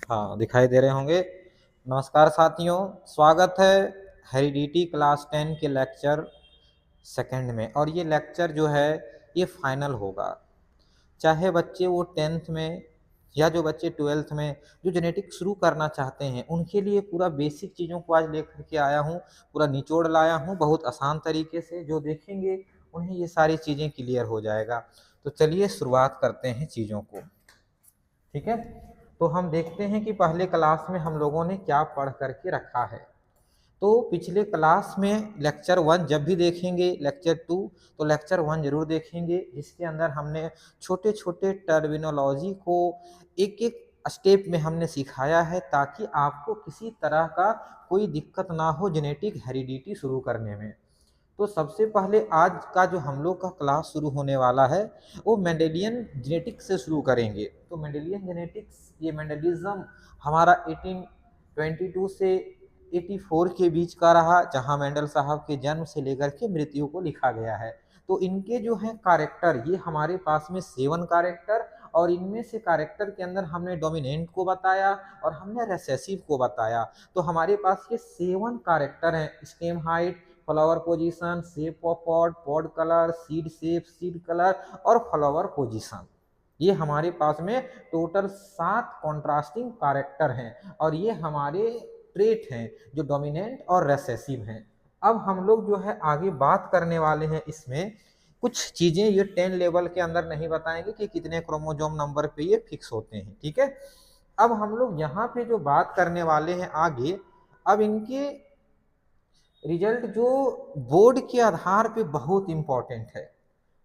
हाँ, दिखाई दे रहे होंगे। नमस्कार साथियों, स्वागत है हेरिडिटी क्लास 10 के लेक्चर सेकंड में। और ये लेक्चर जो है ये फाइनल होगा। चाहे बच्चे वो 10th में या जो बच्चे 12th में जो जेनेटिक शुरू करना चाहते हैं, उनके लिए पूरा बेसिक चीज़ों को आज लेकर के आया हूँ, पूरा निचोड़ लाया हूँ बहुत आसान तरीके से। जो देखेंगे उन्हें ये सारी चीज़ें क्लियर हो जाएगा। तो चलिए शुरुआत करते हैं चीज़ों को। ठीक है, तो हम देखते हैं कि पहले क्लास में हम लोगों ने क्या पढ़ करके रखा है। तो पिछले क्लास में लेक्चर 1 जब भी देखेंगे, लेक्चर 2 तो लेक्चर 1 जरूर देखेंगे, जिसके अंदर हमने छोटे छोटे टर्मिनोलॉजी को एक एक स्टेप में हमने सिखाया है, ताकि आपको किसी तरह का कोई दिक्कत ना हो जेनेटिक हेरिडिटी शुरू करने में। तो सबसे पहले आज का जो हम लोग का क्लास शुरू होने वाला है वो मेंडेलियन जेनेटिक्स से शुरू करेंगे। तो मेंडेलियन जेनेटिक्स, ये मेंडलिज्म हमारा 1822 से 84 के बीच का रहा, जहां मेंडल साहब के जन्म से लेकर के मृत्यु को लिखा गया है। तो इनके जो है कैरेक्टर, ये हमारे पास में 7 कैरेक्टर, और इनमें से कैरेक्टर के अंदर हमने डोमिनेंट को बताया और हमने रेसेसिव को बताया। तो हमारे पास ये 7 कैरेक्टर हैं: stem height, flower position, shape of pod, pod colour, seed shape, seed colour और फ्लावर पोजीशन। ये हमारे पास में टोटल 7 कॉन्ट्रास्टिंग कैरेक्टर हैं, और ये हमारे ट्रेट हैं जो डोमिनेंट और रेसेसिव हैं। अब हम लोग जो है आगे बात करने वाले हैं इसमें कुछ चीजें ये 10 लेवल के अंदर नहीं बताएंगे कि कितने क्रोमोजोम नंबर पे ये फिक्स होते हैं। ठीक है, अब हम लोग यहाँ पे जो बात करने वाले हैं आगे, अब इनके रिजल्ट जो बोर्ड के आधार पे बहुत इंपॉर्टेंट है।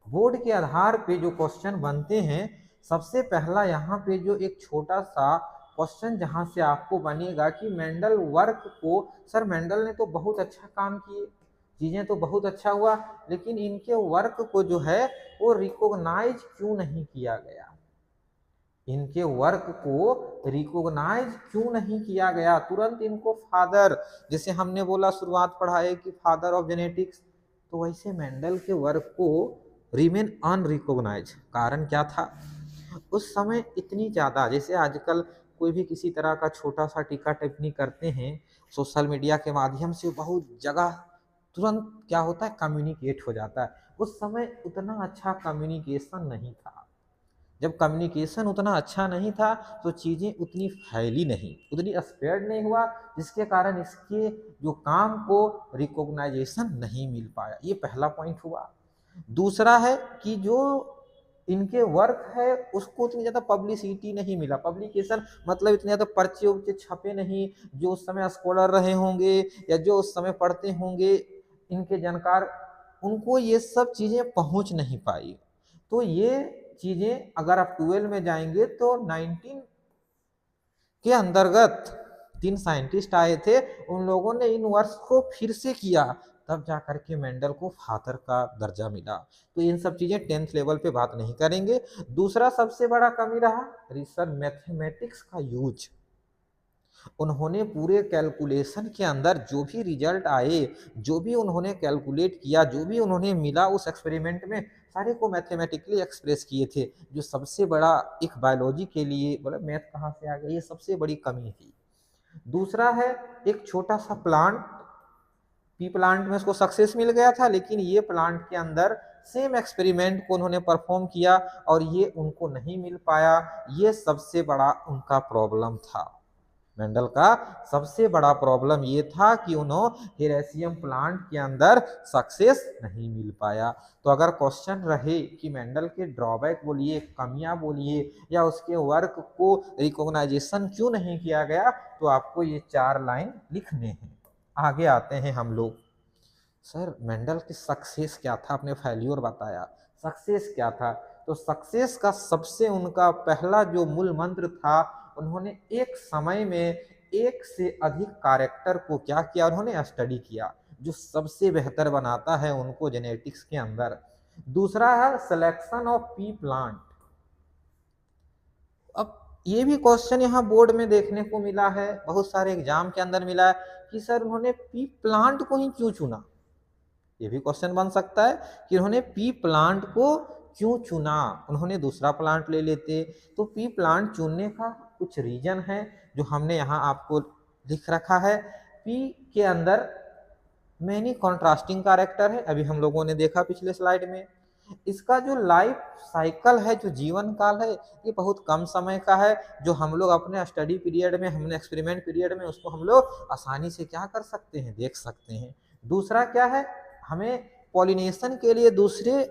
बोर्ड के आधार पे जो क्वेश्चन बनते हैं, सबसे पहला यहाँ पे जो एक छोटा सा क्वेश्चन जहाँ से आपको बनेगा कि मेंडल वर्क को, सर मेंडल ने तो बहुत अच्छा काम किए, चीजें तो बहुत अच्छा हुआ, लेकिन इनके वर्क को जो है वो रिकॉग्नाइज क्यों नहीं किया गया, इनके वर्क को रिकॉग्नाइज क्यों नहीं किया गया। तुरंत इनको फादर, जैसे हमने बोला शुरुआत पढ़ाए कि फादर ऑफ जेनेटिक्स, तो वैसे मेंडल के वर्क को रिमेन अनरिकॉग्नाइज। कारण क्या था? उस समय इतनी ज़्यादा, जैसे आजकल कोई भी किसी तरह का छोटा सा टीका टिप्पणी करते हैं सोशल मीडिया के माध्यम से, बहुत जगह तुरंत क्या होता है, कम्युनिकेट हो जाता है। उस समय उतना अच्छा कम्युनिकेशन नहीं था। जब कम्युनिकेशन उतना अच्छा नहीं था तो चीज़ें उतनी फैली नहीं, उतनी स्प्रेड नहीं हुआ, जिसके कारण इसके जो काम को रिकॉग्नाइजेशन नहीं मिल पाया। ये पहला पॉइंट हुआ। दूसरा है कि जो इनके वर्क है उसको उतनी ज़्यादा पब्लिसिटी नहीं मिला। पब्लिकेशन मतलब इतने ज़्यादा पर्चे उर्चे छपे नहीं, जो उस समय स्कॉलर रहे होंगे या जो उस समय पढ़ते होंगे इनके जानकार, उनको ये सब चीज़ें पहुंच नहीं पाई। तो ये चीजें अगर आप 12 में जाएंगे तो 19 के अंतर्गत 3 साइंटिस्ट आए थे, उन लोगों ने इन वर्क्स को फिर से किया, तब जाकर के मेंडल को फादर का दर्जा मिला। तो इन सब चीजें 10th लेवल पे बात नहीं करेंगे। दूसरा सबसे बड़ा कमी रहा रिसर्च मैथमेटिक्स का यूज। उन्होंने पूरे कैलकुलेशन के अंदर जो भी रिजल्ट आए, जो भी उन्होंने कैलकुलेट किया, जो भी उन्होंने मिला उस एक्सपेरिमेंट में, सारे को मैथमेटिकली एक्सप्रेस किए थे, जो सबसे बड़ा एक बायोलॉजी के लिए, बोला मैथ कहाँ से आ गया, ये सबसे बड़ी कमी थी। दूसरा है एक छोटा सा प्लांट, पी प्लांट में उसको सक्सेस मिल गया था, लेकिन ये प्लांट के अंदर सेम एक्सपेरिमेंट को उन्होंने परफॉर्म किया और ये उनको नहीं मिल पाया। ये सबसे बड़ा उनका प्रॉब्लम था। मेंडल का सबसे बड़ा प्रॉब्लम ये था कि उन्होंने हेरेसियम प्लांट के अंदर सक्सेस नहीं मिल पाया। तो अगर क्वेश्चन रहे कि मेंडल के ड्रॉबैक बोलिए, कमियां बोलिए, या उसके वर्क को रिकॉग्नाइजेशन क्यों नहीं किया गया, तो आपको ये 4 लाइन लिखने हैं। आगे आते हैं हम लोग। सर मेंडल की सक्सेस क्या था, आपने फेल्योर बताया, सक्सेस क्या था? तो सक्सेस का सबसे उनका पहला जो मूल मंत्र था, उन्होंने एक समय में एक से अधिक कैरेक्टर को क्या किया, उन्होंने स्टडी किया, जो सबसे बेहतर बनाता है उनको जेनेटिक्स के अंदर। दूसरा है सिलेक्शन ऑफ पी प्लांट। अब ये भी क्वेश्चन यहाँ बोर्ड में देखने को मिला है, बहुत सारे एग्जाम के अंदर मिला है कि सर उन्होंने पी प्लांट को ही क्यों चुना। ये भी क्वेश्चन बन सकता है कि उन्होंने पी प्लांट को क्यों चुना, उन्होंने दूसरा प्लांट ले लेते। तो पी प्लांट चुनने का कुछ रीजन है जो हमने यहाँ आपको लिख रखा है। पी के अंदर मैनी कॉन्ट्रास्टिंग कैरेक्टर है, अभी हम लोगों ने देखा पिछले स्लाइड में। इसका जो लाइफ साइकिल है, जो जीवन काल है, ये बहुत कम समय का है, जो हम लोग अपने स्टडी पीरियड में, हमने एक्सपेरिमेंट पीरियड में उसको हम लोग आसानी से क्या कर सकते हैं, देख सकते हैं। दूसरा क्या है, हमें पॉलिनेशन के लिए दूसरे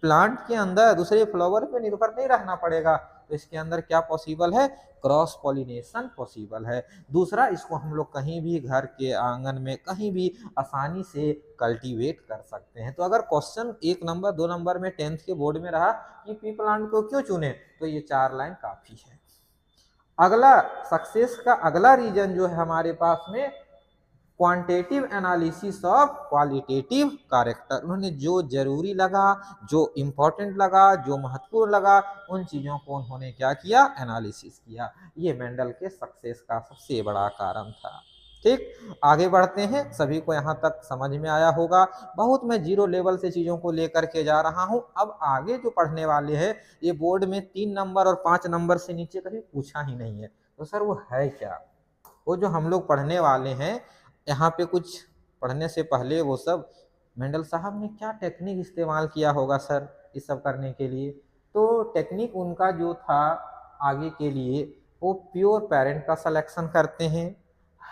प्लांट के अंदर, दूसरे फ्लावर पे निर्भर नहीं रहना पड़ेगा, तो इसके अंदर क्या पॉसिबल है, क्रॉस पॉलिनेशन पॉसिबल है। दूसरा, इसको हम लोग कहीं भी घर के आंगन में कहीं भी आसानी से कल्टीवेट कर सकते हैं। तो अगर क्वेश्चन 1 नंबर 2 नंबर में 10th के बोर्ड में रहा कि पी प्लांट को क्यों चुने, तो ये 4 लाइन काफी है। अगला सक्सेस का अगला रीजन जो है हमारे पास में, quantitative analysis of qualitative character. उन्होंने जो जरूरी लगा, जो इंपॉर्टेंट लगा, जो महत्वपूर्ण लगा, उन चीजों को उन्होंने क्या किया, एनालिसिस किया। ये मेंडल के सक्सेस का सबसे बड़ा कारण था। ठीक, आगे बढ़ते हैं। सभी को यहाँ तक समझ में आया होगा। बहुत मैं जीरो लेवल से चीजों को लेकर के जा रहा हूँ। अब आगे जो पढ़ने वाले हैं, ये बोर्ड में 3 नंबर और 5 नंबर से नीचे कभी पूछा ही नहीं है। तो सर वो है क्या, वो जो हम लोग पढ़ने वाले हैं, यहाँ पे कुछ पढ़ने से पहले वो सब मेंडल साहब ने क्या टेक्निक इस्तेमाल किया होगा सर इस सब करने के लिए। तो टेक्निक उनका जो था आगे के लिए, वो प्योर पेरेंट का सिलेक्शन करते हैं,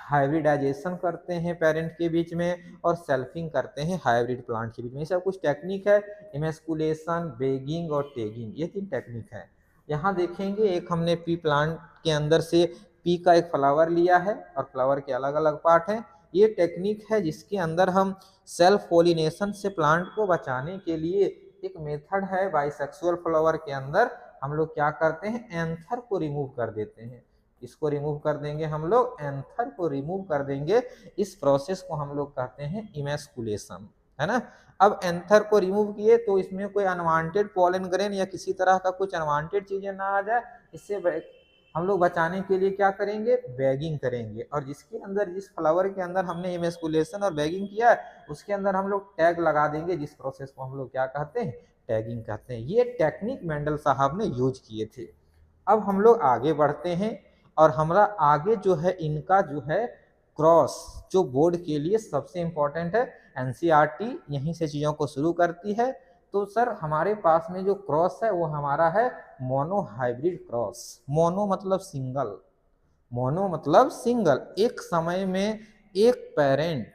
हाइब्रिडाइजेशन करते हैं पेरेंट के बीच में, और सेल्फिंग करते हैं हाइब्रिड प्लांट के बीच में। ये सब कुछ टेक्निक है, इमेस्कुलेशन, बेगिंग और टेगिंग, ये 3 टेक्निक है। यहाँ देखेंगे, एक हमने पी प्लांट के अंदर से पी का एक फ्लावर लिया है और फ्लावर के अलग अलग पार्ट हैं। ये टेक्निक है जिसके अंदर हम सेल्फ पोलिनेशन से प्लांट को बचाने के लिए एक मेथड है, बाइसेक्सुअल फ्लावर के अंदर हम लोग क्या करते हैं, एंथर को रिमूव कर देते हैं। इसको रिमूव कर देंगे हम लोग, एंथर को रिमूव कर देंगे। इस प्रोसेस को हम लोग कहते हैं इमेस्कुलेशन, है ना। अब एंथर को रिमूव किए तो इसमें कोई अनवांटेड पॉलन ग्रेन या किसी तरह का कुछ अनवांटेड चीजें ना आ जाए, इससे हम लोग बचाने के लिए क्या करेंगे, बैगिंग करेंगे। और जिसके अंदर, जिस फ्लावर के अंदर हमने इमेस्कुलेशन और बैगिंग किया है, उसके अंदर हम लोग टैग लगा देंगे, जिस प्रोसेस को हम लोग क्या कहते हैं, टैगिंग कहते हैं। ये टेक्निक मेंडल साहब ने यूज किए थे। अब हम लोग आगे बढ़ते हैं, और हमारा आगे जो है इनका जो है क्रॉस, जो बोर्ड के लिए सबसे इंपॉर्टेंट है। एनसीईआरटी यहीं से चीजों को शुरू करती है। तो सर हमारे पास में जो क्रॉस है वो हमारा है मोनो हाइब्रिड क्रॉस। मोनो मतलब सिंगल, मोनो मतलब सिंगल, एक समय में एक पेरेंट,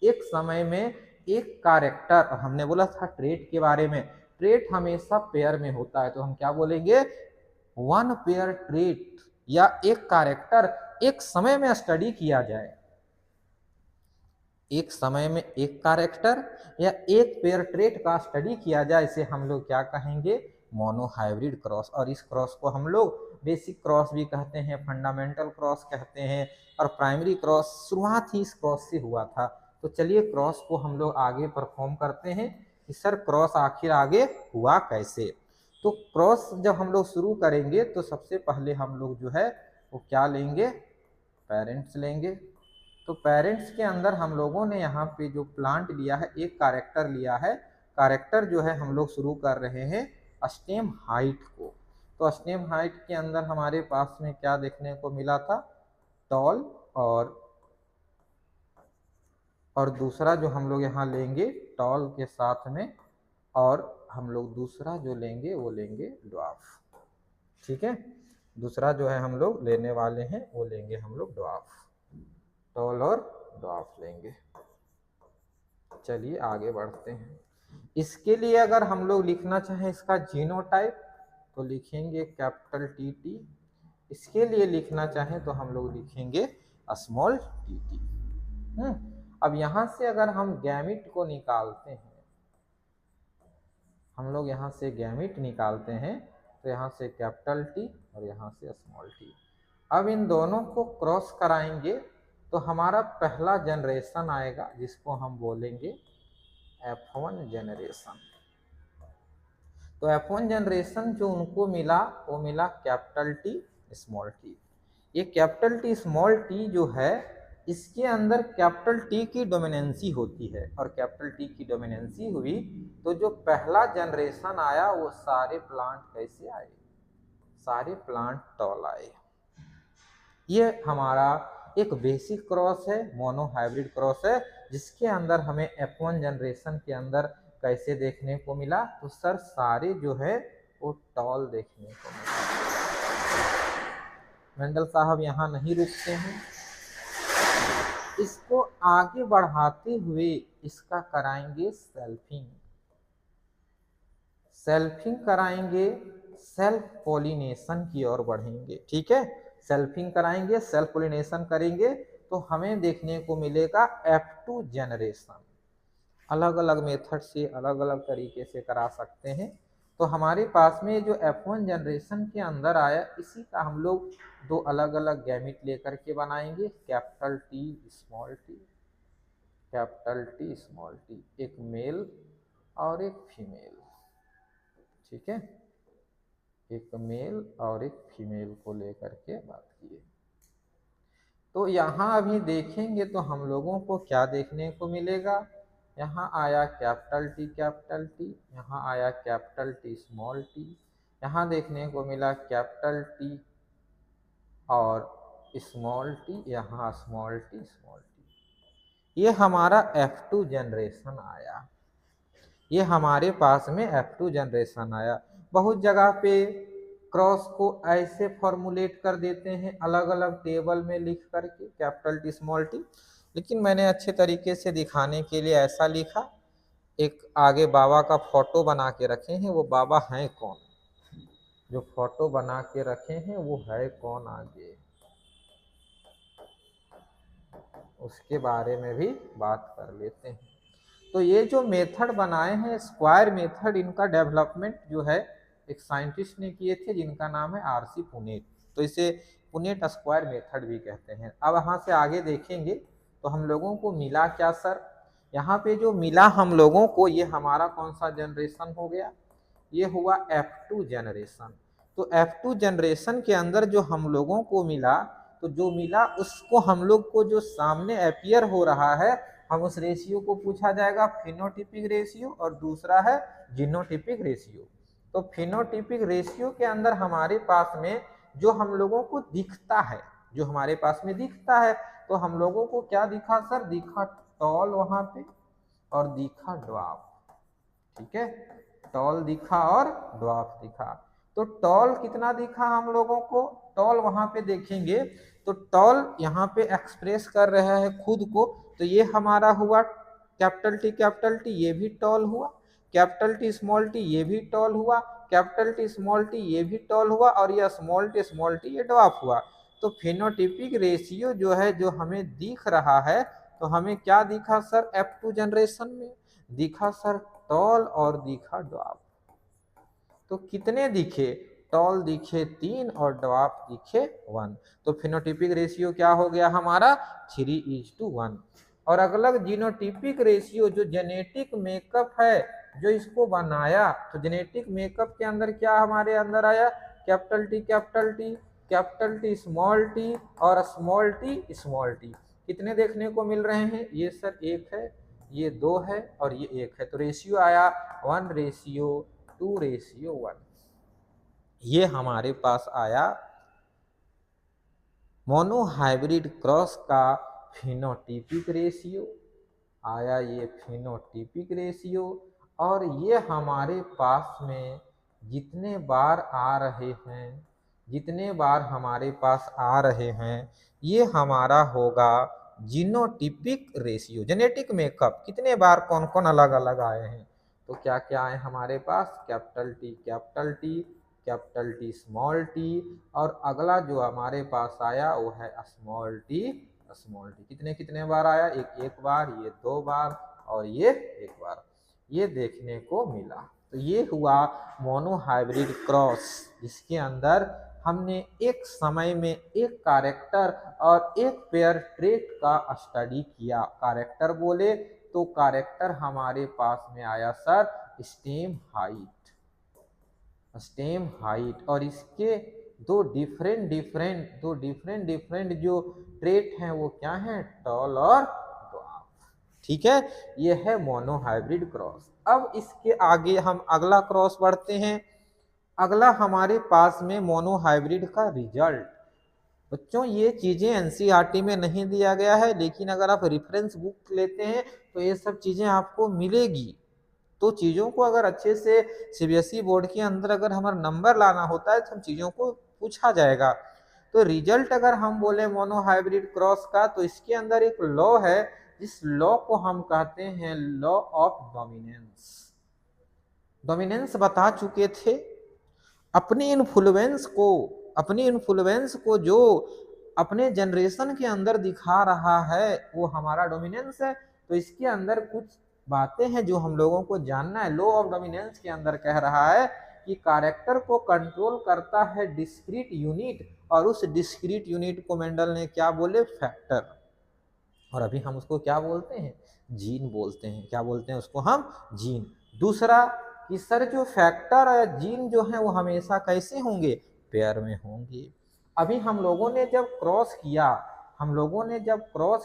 एक समय में एक कैरेक्टर। हमने बोला था ट्रेट के बारे में, ट्रेट हमेशा पेयर में होता है, तो हम क्या बोलेंगे, वन पेयर ट्रेट, या एक कैरेक्टर एक समय में स्टडी किया जाए, एक समय में एक कैरेक्टर या एक पेयर ट्रेट का स्टडी किया जाए, इसे हम लोग क्या कहेंगे, मोनो हाइब्रिड क्रॉस। और इस क्रॉस को हम लोग बेसिक क्रॉस भी कहते हैं, फंडामेंटल क्रॉस कहते हैं, और प्राइमरी क्रॉस शुरुआत ही इस क्रॉस से हुआ था। तो चलिए क्रॉस को हम लोग आगे परफॉर्म करते हैं कि सर क्रॉस आखिर आगे हुआ कैसे। तो क्रॉस जब हम लोग शुरू करेंगे तो सबसे पहले हम लोग जो है वो क्या लेंगे, पेरेंट्स लेंगे। तो पेरेंट्स के अंदर हम लोगों ने यहाँ पे जो प्लांट लिया है, एक कैरेक्टर लिया है। कैरेक्टर जो है हम लोग शुरू कर रहे हैं स्टेम हाइट को। तो स्टेम हाइट के अंदर हमारे पास में क्या देखने को मिला था, टॉल, और दूसरा जो हम लोग यहाँ लेंगे टॉल के साथ में, और हम लोग दूसरा जो लेंगे वो लेंगे ड्वार्फ। ठीक है, दूसरा जो है हम लोग लेने वाले हैं वो लेंगे हम लोग ड्वार्फ, टॉल और ड्वार्फ लेंगे। चलिए आगे बढ़ते हैं। इसके लिए अगर हम लोग लिखना चाहें इसका जीनोटाइप तो लिखेंगे कैपिटल टी टी। इसके लिए लिखना चाहें तो हम लोग लिखेंगे स्मॉल टी टी। अब यहां से अगर हम गैमिट को निकालते हैं, हम लोग यहाँ से गैमिट निकालते हैं, तो यहाँ से कैपिटल टी और यहाँ से स्मॉल टी। अब इन दोनों को क्रॉस कराएंगे तो हमारा पहला जनरेशन आएगा, जिसको हम बोलेंगे F1 जनरेशन। तो F1 जनरेशन जो उनको मिला वो मिला कैपिटल टी स्मॉल टी। ये कैपिटल टी स्मॉल टी जो है, इसके अंदर कैपिटल टी की डोमिनेंसी होती है, और कैपिटल टी की डोमिनेंसी हुई तो जो पहला जनरेशन आया वो सारे प्लांट कैसे आए, सारे प्लांट टॉल आए। ये हमारा एक बेसिक क्रॉस है, मोनो हाइब्रिड क्रॉस है, जिसके अंदर हमें F1 जनरेशन के अंदर कैसे देखने को मिला, तो सर सारे जो है वो टॉल देखने को मिला। मेंडल साहब यहाँ नहीं रुकते हैं, इसको आगे बढ़ाते हुए इसका कराएंगे सेल्फिंग, सेल्फिंग कराएंगे, सेल्फ पोलिनेशन की ओर बढ़ेंगे। ठीक है, सेल्फिंग कराएंगे, सेल्फ पोलिनेशन करेंगे तो हमें देखने को मिलेगा F2 जनरेशन। अलग अलग मेथड से अलग अलग तरीके से करा सकते हैं। तो हमारे पास में जो F1 जनरेशन के अंदर आया, इसी का हम लोग दो अलग अलग गैमिट लेकर के बनाएंगे, capital T small T, capital T small T, एक मेल और एक फीमेल। ठीक है, एक मेल और एक फीमेल को लेकर के बात किए। तो यहाँ अभी देखेंगे तो हम लोगों को क्या देखने को मिलेगा, यहाँ आया कैपिटल टी, यहाँ आया कैपिटल टी स्मॉल टी, यहाँ देखने को मिला कैपिटल टी और स्मॉल टी, यहाँ स्मॉल टी। ये हमारा F2 जनरेशन आया, ये हमारे पास में F2 जनरेशन आया। बहुत जगह पे क्रॉस को ऐसे फॉर्मुलेट कर देते हैं अलग अलग टेबल में लिख करके, कैपिटल टी स्मॉल टी, लेकिन मैंने अच्छे तरीके से दिखाने के लिए ऐसा लिखा। एक आगे बाबा का फोटो बना के रखे हैं, वो बाबा हैं कौन, जो फोटो बना के रखे हैं वो है कौन, आगे उसके बारे में भी बात कर लेते हैं। तो ये जो मेथड बनाए हैं स्क्वायर मेथड, इनका डेवलपमेंट जो है एक साइंटिस्ट ने किए थे जिनका नाम है RC पुनेट, तो इसे पुनेट स्क्वायर मेथड भी कहते हैं। अब यहाँ से आगे देखेंगे तो हम लोगों को मिला क्या सर, यहाँ पे जो मिला हम लोगों को, ये हमारा कौन सा जनरेशन हो गया, ये हुआ F2 जनरेशन। तो F2 जनरेशन के अंदर जो हम लोगों को मिला, तो जो मिला उसको हम लोग को जो सामने अपीयर हो रहा है, हम उस रेशियो को पूछा जाएगा फिनोटिपिक रेशियो, और दूसरा है जीनोटिपिक रेशियो। तो फिनोटिपिक रेशियो के अंदर हमारे पास में जो हम लोगों को दिखता है, जो हमारे पास में दिखता है, तो हम लोगों को क्या दिखा सर, दिखा टॉल वहां पे और दिखा ड्वार्फ। ठीक है, टॉल दिखा और ड्वार्फ दिखा। तो टॉल कितना दिखा हम लोगों को, टॉल वहां पे देखेंगे तो टॉल यहाँ पे एक्सप्रेस कर रहा है खुद को, तो ये हमारा हुआ कैपिटल टी, ये भी टॉल हुआ, कैपिटल टी स्मॉल टी, ये भी टॉल हुआ, कैपिटल टी स्मॉल टी, ये भी टॉल हुआ, और ये स्मॉल टी ये ड्वार्फ हुआ। तो फिनोटिपिक रेशियो जो है, जो हमें दिख रहा है, तो हमें क्या दिखा सर F2 जनरेशन में, दिखा सर टॉल और दिखा ड्वार्फ। तो कितने दिखे, टॉल दिखे 3 और ड्वार्फ दिखे 1। तो फिनोटिपिक रेशियो क्या हो गया हमारा 3:1। और अगला जीनोटिपिक रेशियो जो जेनेटिक मेकअप है जो इसको बनाया, तो जेनेटिक मेकअप के अंदर क्या हमारे अंदर आया, कैपिटल टी स्मॉल टी और स्मॉल टी। कितने देखने को मिल रहे हैं, ये सर 1 है, ये 2 है और ये 1 है। तो रेशियो आया 1:2:1। ये हमारे पास आया मोनोहाइब्रिड क्रॉस का फिनोटिपिक रेशियो आया, ये फिनोटिपिक रेशियो। और ये हमारे पास में जितने बार आ रहे हैं, जितने बार हमारे पास आ रहे हैं, ये हमारा होगा जीनोटिपिक रेशियो। जेनेटिक मेकअप कितने बार कौन कौन अलग अलग आए हैं, तो क्या क्या आए हमारे पास, कैपिटल टी स्मॉल टी, और अगला जो हमारे पास आया वो है स्मॉल टी। कितने कितने बार आया, एक बार, ये 2 बार और ये 1 बार, ये देखने को मिला। तो ये हुआ मोनोहाइब्रिड क्रॉस, जिसके अंदर हमने एक समय में एक कैरेक्टर और एक पेयर ट्रेट का स्टडी किया। कैरेक्टर बोले तो कैरेक्टर हमारे पास में आया सर स्टेम हाइट, और इसके दो डिफरेंट जो ट्रेट हैं वो क्या हैं, टॉल और ड्वार्फ। ठीक है, ये है मोनोहाइब्रिड क्रॉस। अब इसके आगे हम अगला क्रॉस बढ़ते हैं। अगला हमारे पास में मोनोहाइब्रिड का रिजल्ट, बच्चों ये चीजें एनसीईआरटी में नहीं दिया गया है, लेकिन अगर आप रेफरेंस बुक लेते हैं तो ये सब चीजें आपको मिलेगी। तो चीजों को अगर अच्छे से सीबीएसई बोर्ड के अंदर अगर हमारा नंबर लाना होता है तो हम चीजों को पूछा जाएगा। तो रिजल्ट अगर हम बोले मोनो हाइब्रिड क्रॉस का, तो इसके अंदर एक लॉ है, जिस लॉ को हम कहते हैं लॉ ऑफ डोमिनेंस। डोमिनेंस बता चुके थे। अपनी इन्फ्लुएंस को जो अपने जनरेशन के अंदर दिखा रहा है वो हमारा डोमिनेंस है। तो इसके अंदर कुछ बातें हैं जो हम लोगों को जानना है। लॉ ऑफ डोमिनेंस के अंदर कह रहा है कि कैरेक्टर को कंट्रोल करता है डिस्क्रीट यूनिट, और उस डिस्क्रीट यूनिट को मेंडल ने क्या बोले, फैक्टर। और अभी हम उसको क्या बोलते हैं, जीन बोलते हैं। क्या बोलते हैं उसको हम, जीन। दूसरा कि सर जो फैक्टर और जीन जो है वो हमेशा कैसे होंगे, पेयर में होंगे। अभी हम लोगों ने जब क्रॉस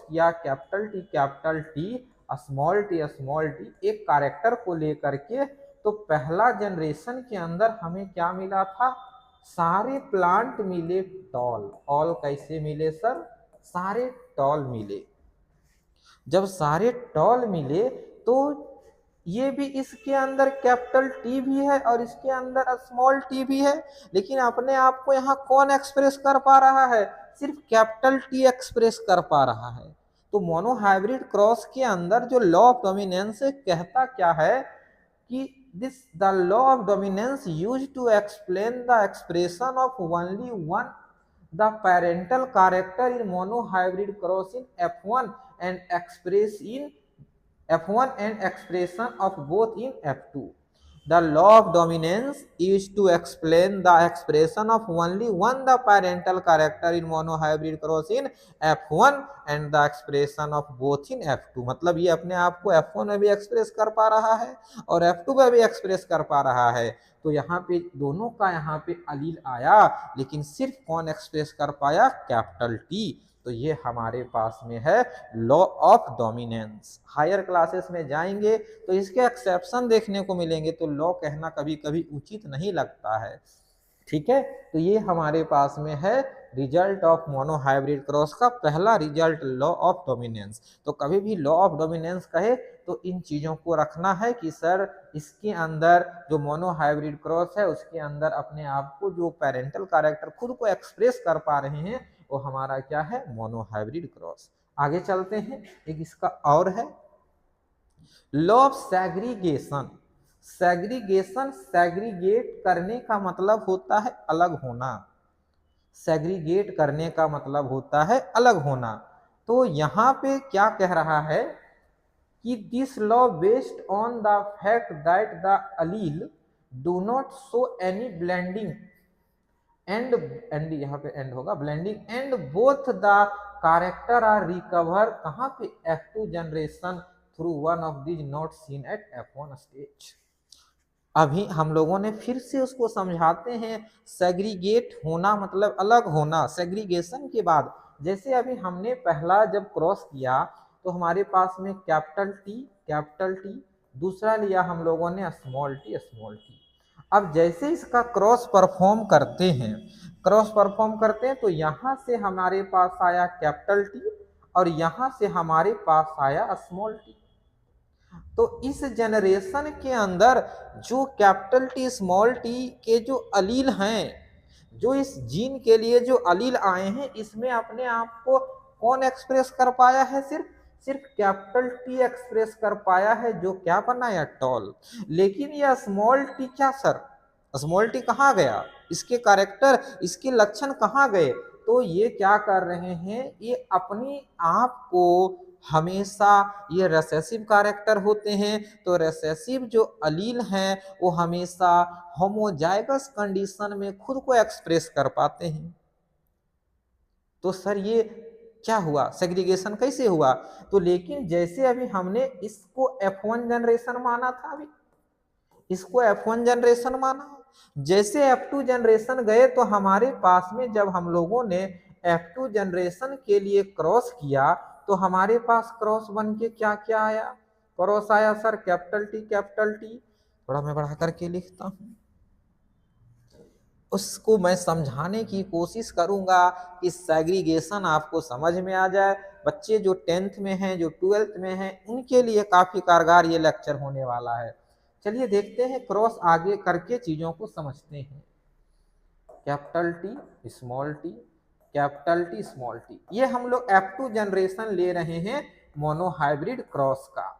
किया कैपिटल टी स्मॉल टी एक कैरेक्टर को लेकर के, तो पहला जनरेशन के अंदर हमें क्या मिला था, सारे प्लांट मिले टॉल। ऑल कैसे मिले सर, सारे टॉल मिले। जब सारे टॉल मिले तो ये भी इसके अंदर कैपिटल टी भी है और इसके अंदर स्मॉल टी भी है, लेकिन अपने आप को यहाँ कौन एक्सप्रेस कर पा रहा है, सिर्फ कैपिटल टी एक्सप्रेस कर पा रहा है। तो मोनो हाइब्रिड क्रॉस के अंदर जो लॉ ऑफ डोमिनेंस कहता क्या है कि this the law of dominance used to explain the expression of only one the parental character in monohybrid cross in F1 and express in F1 and expression of both in F2. The law of dominance is to explain the expression of only one the parental character in monohybrid cross in F1 and the expression of both in F2। मतलब ये अपने आप को F1 में भी express कर पा रहा है और F2 में भी एक्सप्रेस कर पा रहा है। तो यहाँ पे दोनों का यहाँ पे अलील आया, लेकिन सिर्फ कौन एक्सप्रेस कर पाया, कैपिटल टी। तो ये हमारे पास में है law of dominance. Higher classes में जाएंगे तो इसके एक्सेप्शन देखने को मिलेंगे, तो लॉ कहना कभी कभी उचित नहीं लगता है। ठीक है, तो ये हमारे पास में है result of mono hybrid cross का पहला रिजल्ट, लॉ ऑफ डोमिनेंस। तो कभी भी लॉ ऑफ डोमिनेंस कहे तो इन चीजों को रखना है कि सर इसके अंदर जो मोनो हाइब्रिड क्रॉस है उसके अंदर अपने आप को जो पेरेंटल कैरेक्टर खुद को एक्सप्रेस कर पा रहे हैं वो हमारा क्या है, मोनो हाइब्रिड क्रॉस। आगे चलते हैं, एक इसका और है लॉ ऑफ सेग्रीगेशन। सेग्रीगेट करने का मतलब होता है अलग होना। सेग्रीगेट करने का मतलब होता है अलग होना। तो यहाँ पे क्या कह रहा है कि this law based on the fact that the allele do not show any blending and यहाँ पे एंड होगा, blending and both the character are recover कहाँ पे, F2 generation through one of these not seen at F1 stage. अभी हम लोगों ने फिर से उसको समझाते हैं। सेग्रीगेट होना मतलब अलग होना। सेग्रीगेशन के बाद जैसे अभी हमने पहला जब क्रॉस किया तो हमारे पास में कैपिटल टी, दूसरा लिया हम लोगों ने स्मॉल टी। अब जैसे इसका क्रॉस परफॉर्म करते हैं तो यहाँ से हमारे पास आया कैपिटल टी और यहाँ से हमारे पास आया स्मॉल टी। तो इस जनरेशन के अंदर जो कैपिटल टी स्मॉल टी के जो अलील हैं, जो इस जीन के लिए जो अलील आए हैं, इसमें अपने आप को कौन एक्सप्रेस कर पाया है, सिर्फ कैपिटल टी एक्सप्रेस कर पाया है, जो क्या बनाया, टॉल। लेकिन यह स्मॉल टी क्या सर, स्मॉल टी कहाँ गया, इसके कैरेक्टर इसके लक्षण कहाँ गए। तो ये क्या कर रहे हैं, ये अपने आप को हमेशा, ये रेसेसिव कैरेक्टर होते हैं, तो रेसेसिव जो अलील हैं वो हमेशा होमोजाइगस कंडीशन में खुद को एक्सप्रेस कर पाते हैं। तो सर ये क्या हुआ, सेग्रीगेशन कैसे हुआ। तो लेकिन जैसे अभी हमने इसको F1 जनरेशन माना था, अभी इसको F1 जनरेशन माना, जैसे F2 जनरेशन गए तो हमारे पास में जब हम लोगों ने F2 जनरेशन के लिए क्रॉस किया तो हमारे पास क्रॉस बन के क्या क्या आया, क्रॉस आया सर कैपिटल टी। थोड़ा मैं बढ़ा करके लिखता हूं, उसको मैं समझाने की कोशिश करूंगा कि सेग्रीगेशन आपको समझ में आ जाए। बच्चे जो 10th में हैं, जो 12th में हैं, उनके लिए काफ़ी कारगर ये लेक्चर होने वाला है। चलिए देखते हैं, क्रॉस आगे करके चीज़ों को समझते हैं। Capital T small T, capital T small T, ये हम लोग F2 जनरेशन ले रहे हैं मोनोहाइब्रिड क्रॉस का।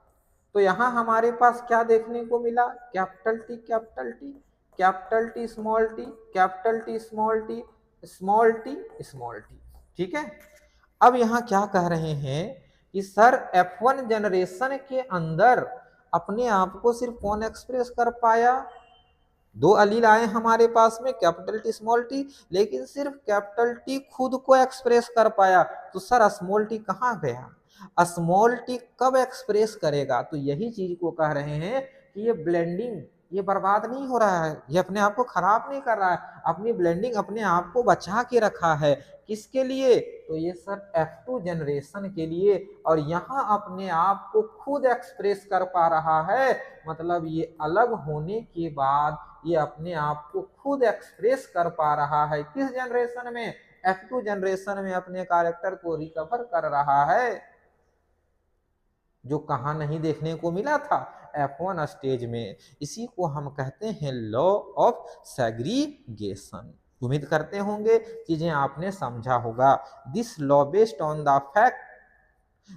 तो यहाँ हमारे पास क्या देखने को मिला, capital T capital T, capital T small T, capital T small t, small t small T. ठीक है, अब यहाँ क्या कह रहे हैं कि सर F1 जनरेशन के अंदर अपने आप को सिर्फ कौन एक्सप्रेस कर पाया, दो अलील आए हमारे पास में कैपिटल टी स्मॉल टी, लेकिन सिर्फ कैपिटल टी खुद को एक्सप्रेस कर पाया। तो सर स्मॉल टी कहाँ गया, स्मॉल टी कब एक्सप्रेस करेगा? तो यही चीज को कह रहे हैं कि ये ब्लेंडिंग ये बर्बाद नहीं हो रहा है, ये अपने आप को खराब नहीं कर रहा है, अपनी ब्लेंडिंग अपने आप को बचा के रखा है। किसके लिए? तो ये सर F2 जनरेशन के लिए, और यहाँ अपने आप को खुद एक्सप्रेस कर पा रहा है। मतलब ये अलग होने के बाद ये अपने आप को खुद एक्सप्रेस कर पा रहा है। किस जनरेशन में? F2 जनरेशन में अपने कैरेक्टर को रिकवर कर रहा है, जो कहाँ नहीं देखने को मिला था, F1 स्टेज में। इसी को हम कहते हैं लॉ ऑफ सेग्रीगेशन। उम्मीद करते होंगे चीजें आपने समझा होगा। This law based on the fact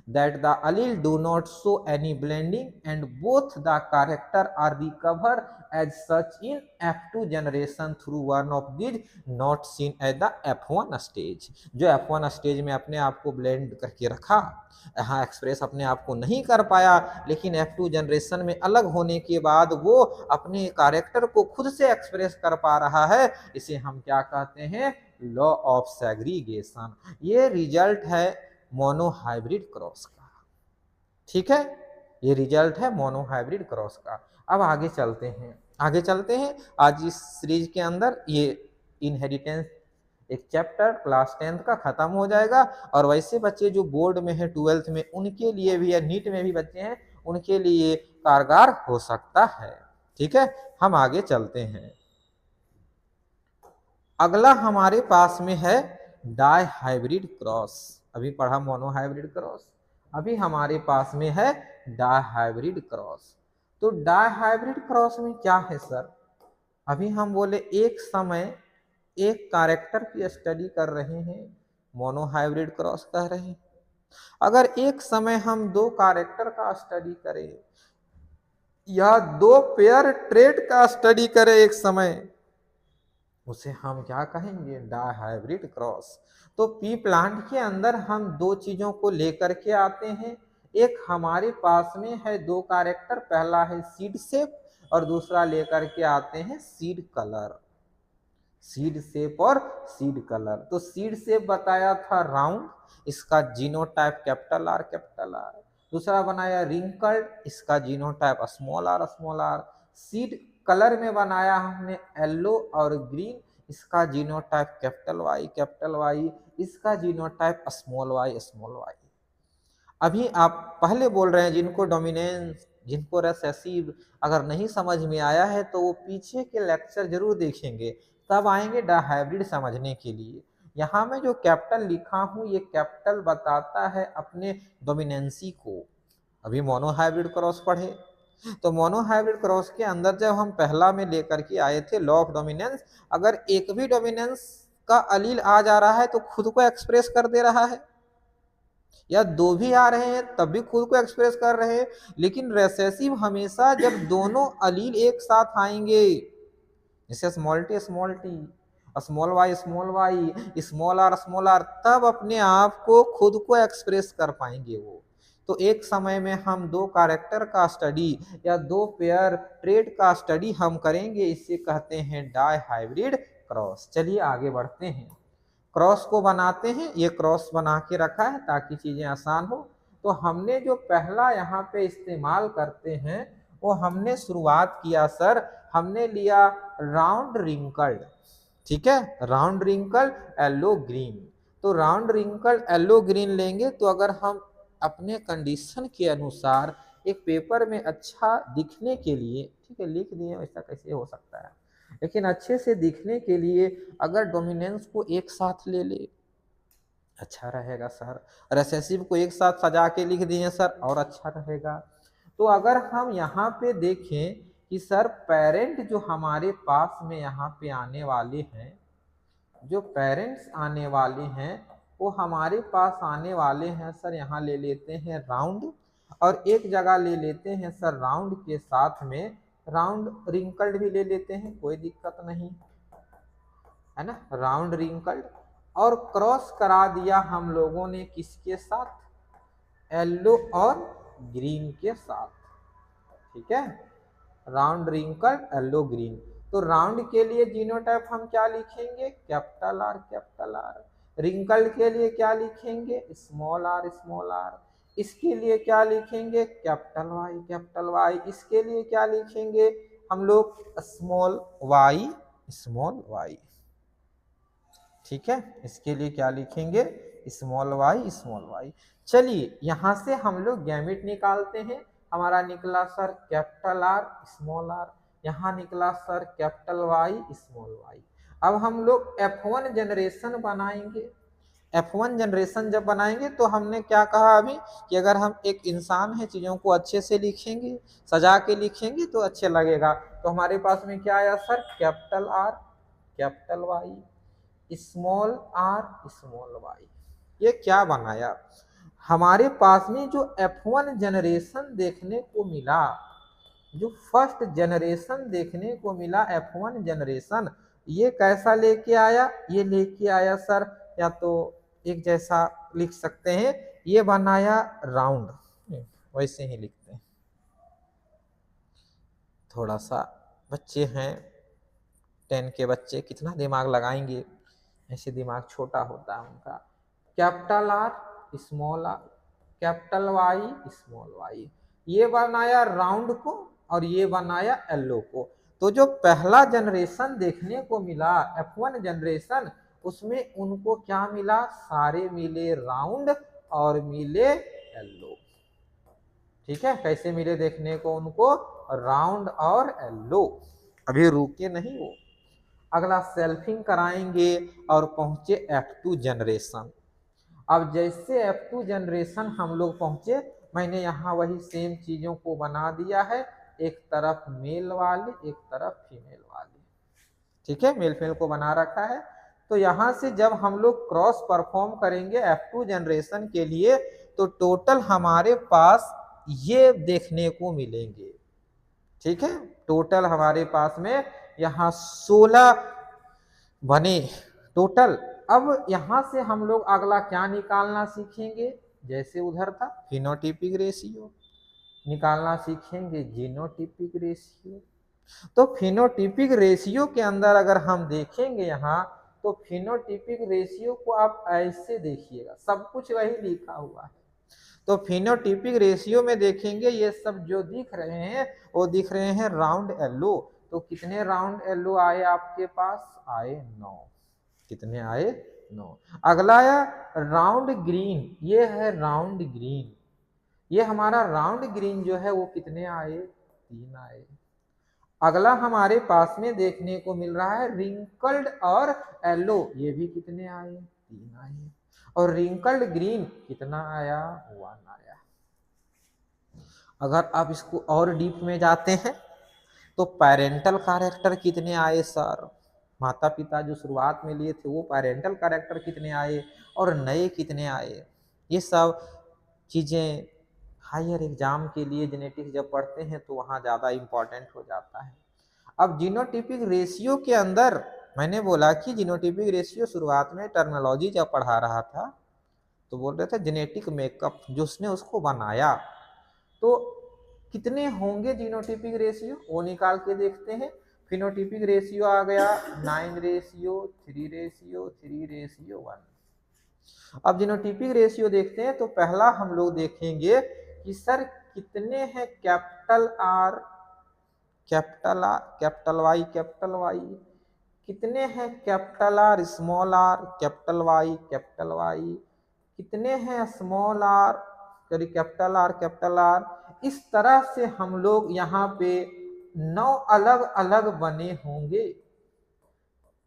that the allele do not show any blending and both the character are recovered as such in F2 generation through one of these not seen at the F1 stage। जो F1 stage में अपने आप को blend करके रखा, यहाँ express अपने आप को नहीं कर पाया, लेकिन F2 जनरेशन में अलग होने के बाद वो अपने कैरेक्टर को खुद से एक्सप्रेस कर पा रहा है। इसे हम क्या कहते हैं? Law of segregation. ये रिजल्ट है मोनोहाइब्रिड क्रॉस का। ठीक है, ये रिजल्ट है मोनोहाइब्रिड क्रॉस का। अब आगे चलते हैं, आगे चलते हैं। आज इस सीरीज के अंदर ये इनहेरिटेंस एक चैप्टर क्लास 10th का खत्म हो जाएगा, और वैसे बच्चे जो बोर्ड में है 12th में, उनके लिए भी या नीट में भी बच्चे हैं, उनके लिए कारगर हो सकता है। ठीक है, हम आगे चलते हैं। अगला हमारे पास में है डाइहाइब्रिड क्रॉस। अभी पढ़ा मोनोहाइब्रिड क्रॉस, अभी हमारे पास में है डाइहाइब्रिड क्रॉस। तो डाइहाइब्रिड क्रॉस में क्या है सर? अभी हम बोले एक समय एक कैरेक्टर की स्टडी कर रहे हैं, मोनोहाइब्रिड क्रॉस कह रहे हैं। अगर एक समय हम दो कैरेक्टर का स्टडी करें या दो पेयर ट्रेड का स्टडी करें एक समय, उसे हम क्या कहेंगे? Dihybrid cross. तो पी प्लांट के अंदर हम दो चीजों को लेकर के आते हैं। एक हमारे पास में है दो कैरेक्टर, पहला है सीड शेप और दूसरा लेकर के आते हैं सीड कलर। सीड शेप और सीड कलर। तो सीड शेप बताया था राउंड, इसका genotype capital R capital R. दूसरा बनाया रिंकल्ड, इसका genotype small r small r. Seed colour में बनाया हमने येलो और ग्रीन, इसका जीनोटाइप कैपिटल वाई, इसका जीनोटाइप स्मॉल वाई। अभी आप पहले बोल रहे हैं जिनको डोमिनेंस, जिनको रेसेसिव अगर नहीं समझ में आया है तो वो पीछे के लेक्चर जरूर देखेंगे, तब आएंगे डाइहाइब्रिड समझने के लिए। यहाँ मैं जो कैपिटल लिखा हूँ ये कैपिटल बताता है अपने डोमिनेंसी को। अभी मोनोहाइब्रिड क्रॉस पढ़े, तो मोनोहाइब्रिड क्रॉस के अंदर जब हम पहला में लेकर के आए थे लॉ ऑफ डोमिनेंस, अगर एक भी डोमिनेंस का अलील आ जा रहा है तो खुद को एक्सप्रेस कर दे रहा है, या दो भी आ रहे हैं तब भी खुद को एक्सप्रेस कर रहे हैं। लेकिन रेसेसिव हमेशा जब दोनों अलील एक साथ आएंगे, जैसे small t small y small r, तब अपने आप को खुद को एक्सप्रेस कर पाएंगे वो। तो एक समय में हम दो कैरेक्टर का स्टडी या दो पेयर ट्रेड का स्टडी हम करेंगे, इसे कहते हैं डाइहाइब्रिड क्रॉस। चलिए आगे बढ़ते हैं, क्रॉस को बनाते हैं। ये क्रॉस बना के रखा है ताकि चीजें आसान हो। तो हमने जो पहला यहाँ पे इस्तेमाल करते हैं वो हमने शुरुआत किया सर, हमने लिया राउंड रिंकल्ड। ठीक है, राउंड रिंकल्ड येलो ग्रीन। तो राउंड रिंकल्ड येलो ग्रीन लेंगे तो अगर हम अपने कंडीशन के अनुसार एक पेपर में अच्छा दिखने के लिए, ठीक है लिख दिए, ऐसा कैसे हो सकता है, लेकिन अच्छे से दिखने के लिए अगर डोमिनेंस को एक साथ ले ले अच्छा रहेगा सर, रिसेसिव को एक साथ सजा के लिख दिए सर और अच्छा रहेगा। तो अगर हम यहाँ पे देखें कि सर पेरेंट जो हमारे पास में यहाँ पे आने वाले हैं, जो पेरेंट्स आने वाले हैं वो हमारे पास आने वाले हैं सर, यहाँ ले लेते हैं राउंड, और एक जगह ले लेते हैं सर राउंड के साथ में राउंड रिंकल्ड भी ले लेते हैं, कोई दिक्कत नहीं है ना, राउंड रिंकल्ड। और क्रॉस करा दिया हम लोगों ने किसके साथ, येलो और ग्रीन के साथ, ठीक है, राउंड रिंकल्ड येलो ग्रीन। तो राउंड के लिए जीनोटाइप हम क्या लिखेंगे, capital R capital are. Wrinkled के लिए क्या लिखेंगे, स्मॉल आर स्मॉल आर। इसके लिए क्या लिखेंगे, कैपिटल वाई कैपिटल वाई। इसके लिए क्या लिखेंगे हम लोग, स्मॉल वाई स्मॉल वाई, ठीक है। इसके लिए क्या लिखेंगे, स्मॉल वाई। चलिए यहाँ से हम लोग गैमेट निकालते हैं। हमारा निकला sir capital R small r, यहाँ निकला sir capital Y small y. अब हम लोग F1 जनरेशन बनाएंगे। F1 जनरेशन जब बनाएंगे तो हमने क्या कहा अभी कि अगर हम एक इंसान है, चीज़ों को अच्छे से लिखेंगे, सजा के लिखेंगे तो अच्छे लगेगा। तो हमारे पास में क्या आया sir, capital R capital Y small r small Y. ये क्या बनाया, हमारे पास में जो F1 जनरेशन देखने को मिला, जो फर्स्ट जनरेशन देखने को मिला F1 जनरेशन, ये कैसा लेके आया, ये लेके आया सर, या तो एक जैसा लिख सकते हैं, ये बनाया राउंड, वैसे ही लिखते हैं। थोड़ा सा बच्चे हैं 10 के बच्चे, कितना दिमाग लगाएंगे, ऐसे दिमाग छोटा होता है उनका। Capital R small R, capital Y small Y, ये बनाया राउंड को और ये बनाया येलो को। तो जो पहला जनरेशन देखने को मिला F1 जनरेशन, उसमें उनको क्या मिला, सारे मिले राउंड और मिले येलो, ठीक है। कैसे मिले देखने को उनको, राउंड और येलो। अभी रुके नहीं वो, अगला सेल्फिंग कराएंगे और पहुंचे F2 जनरेशन। अब जैसे F2 जनरेशन हम लोग पहुंचे, मैंने यहाँ वही सेम चीजों को बना दिया है, एक तरफ मेल वाले एक तरफ फीमेल वाले, ठीक है, मेल फीमेल को बना रखा है। तो यहाँ से जब हम लोग क्रॉस परफॉर्म करेंगे F2 जनरेशन के लिए, तो टोटल हमारे पास ये देखने को मिलेंगे, ठीक है। टोटल हमारे पास में यहाँ 16 बने टोटल। अब यहाँ से हम लोग अगला क्या निकालना सीखेंगे, जैसे उधर था फिनोटिपिक रेशियो, निकालना सीखेंगे जीनोटिपिक रेशियो। तो फिनोटिपिक रेशियो के अंदर अगर हम देखेंगे यहाँ, तो फिनोटिपिक रेशियो को आप ऐसे देखिएगा, सब कुछ वही लिखा हुआ है। तो फिनोटिपिक रेशियो में देखेंगे ये सब जो दिख रहे हैं वो दिख रहे हैं राउंड येलो। तो कितने राउंड येलो आए आपके पास, आए 9। कितने आए, 9। अगला आया राउंड ग्रीन, ये है राउंड ग्रीन, ये हमारा राउंड ग्रीन जो है वो कितने आए, 3 आए। अगला हमारे पास में देखने को मिल रहा है रिंकल्ड और येलो, ये भी कितने आए, 3 आए। और रिंकल्ड ग्रीन कितना आया, 1 आया। अगर आप इसको और डीप में जाते हैं तो पेरेंटल कैरेक्टर कितने आए सर, माता पिता जो शुरुआत में लिए थे वो पेरेंटल कैरेक्टर कितने आए और नए कितने आए। ये सब चीज़ें हायर एग्जाम के लिए जेनेटिक्स जब पढ़ते हैं तो वहाँ ज़्यादा इम्पोर्टेंट हो जाता है। अब जीनोटिपिक रेशियो के अंदर मैंने बोला कि जीनोटिपिक रेशियो शुरुआत में टर्मिनोलॉजी जब पढ़ा रहा था तो बोल रहे थे जेनेटिक मेकअप, जो उसने उसको बनाया, तो कितने होंगे जीनोटिपिक रेशियो वो निकाल के देखते हैं। फिनोटिपिक रेशियो आ गया 9 रेशियो 3 रेशियो 3 रेशियो 1। अब जीनोटिपिक रेशियो देखते हैं तो पहला हम लोग देखेंगे कि सर कितने हैं capital R capital Y capital Y, कितने हैं capital R small R capital Y, कितने हैं स्मॉल आर कैपिटल आर। इस तरह से हम लोग यहाँ पे 9 अलग अलग बने होंगे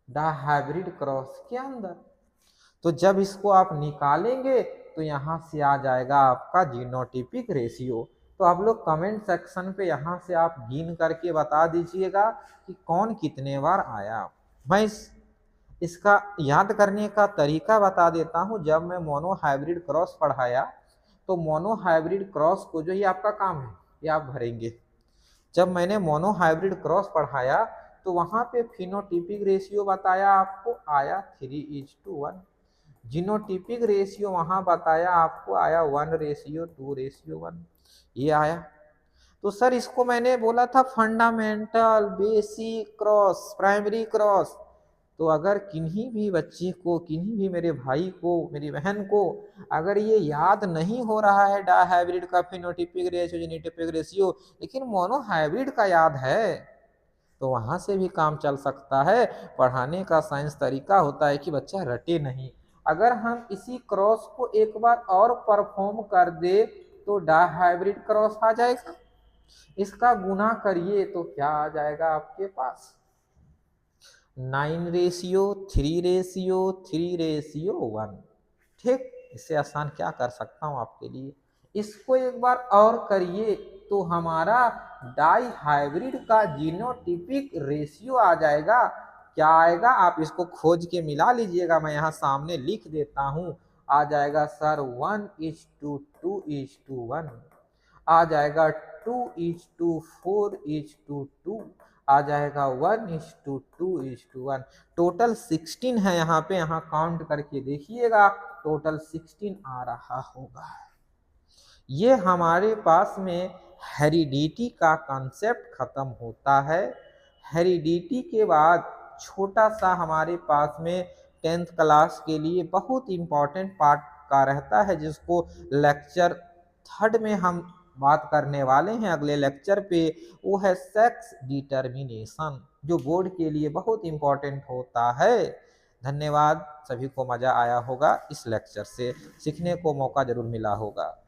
डायहाइब्रिड क्रॉस के अंदर। तो जब इसको आप निकालेंगे तो यहाँ से आ जाएगा आपका जीनोटिपिक रेशियो। तो आप लोग कमेंट सेक्शन पे यहाँ से आप गिन करके बता दीजिएगा कि कौन कितने बार आया। मैं इसका याद करने का तरीका बता देता हूँ। जब मैं मोनो हाइब्रिड क्रॉस पढ़ाया तो मोनो हाइब्रिड क्रॉस को जो ये आपका काम है ये आप भरेंगे। जब मैंने मोनो हाइब्रिड क्रॉस पढ़ाया तो वहां पे फिनोटिपिक रेशियो बताया आपको आया 3:1। जीनोटिपिक रेशियो वहां बताया आपको आया 1:2:1 ये आया। तो सर इसको मैंने बोला था fundamental basic cross primary cross. तो अगर किन्हीं भी बच्चे को किन्हीं भी मेरे भाई को मेरी बहन को अगर ये याद नहीं हो रहा है डायहाइब्रिड का फिनोटिपिक रेशियो जीनोटिपिक रेशियो लेकिन मोनो हाइब्रिड का याद है तो वहां से भी काम चल सकता है। पढ़ाने का साइंस तरीका होता है कि बच्चा रटे नहीं। अगर हम इसी क्रॉस को एक बार और परफॉर्म कर दे तो डायहाइब्रिड क्रॉस आ जाएगा। इसका गुना करिए तो क्या आ जाएगा आपके पास 9:3:3:1। ठीक, इससे आसान क्या कर सकता हूं आपके लिए। इसको एक बार और करिए तो हमारा डाई हाइब्रिड का जीनोटिपिक रेशियो आ जाएगा। क्या आएगा आप इसको खोज के मिला लीजिएगा, मैं यहाँ सामने लिख देता हूँ। आ जाएगा सर 1:2:1 आ जाएगा 2:4:2 आ जाएगा 1:2:1। टोटल 16 है यहाँ पे, यहाँ काउंट करके देखिएगा टोटल 16 आ रहा होगा। ये हमारे पास में हेरिडिटी का कॉन्सेप्ट खत्म होता है। हेरिडिटी के बाद छोटा सा हमारे पास में 10th क्लास के लिए बहुत इंपॉर्टेंट पार्ट का रहता है जिसको लेक्चर 3rd में हम बात करने वाले हैं अगले लेक्चर पे। वो है सेक्स डिटर्मिनेशन जो बोर्ड के लिए बहुत इंपॉर्टेंट होता है। धन्यवाद, सभी को मजा आया होगा, इस लेक्चर से सीखने को मौका जरूर मिला होगा।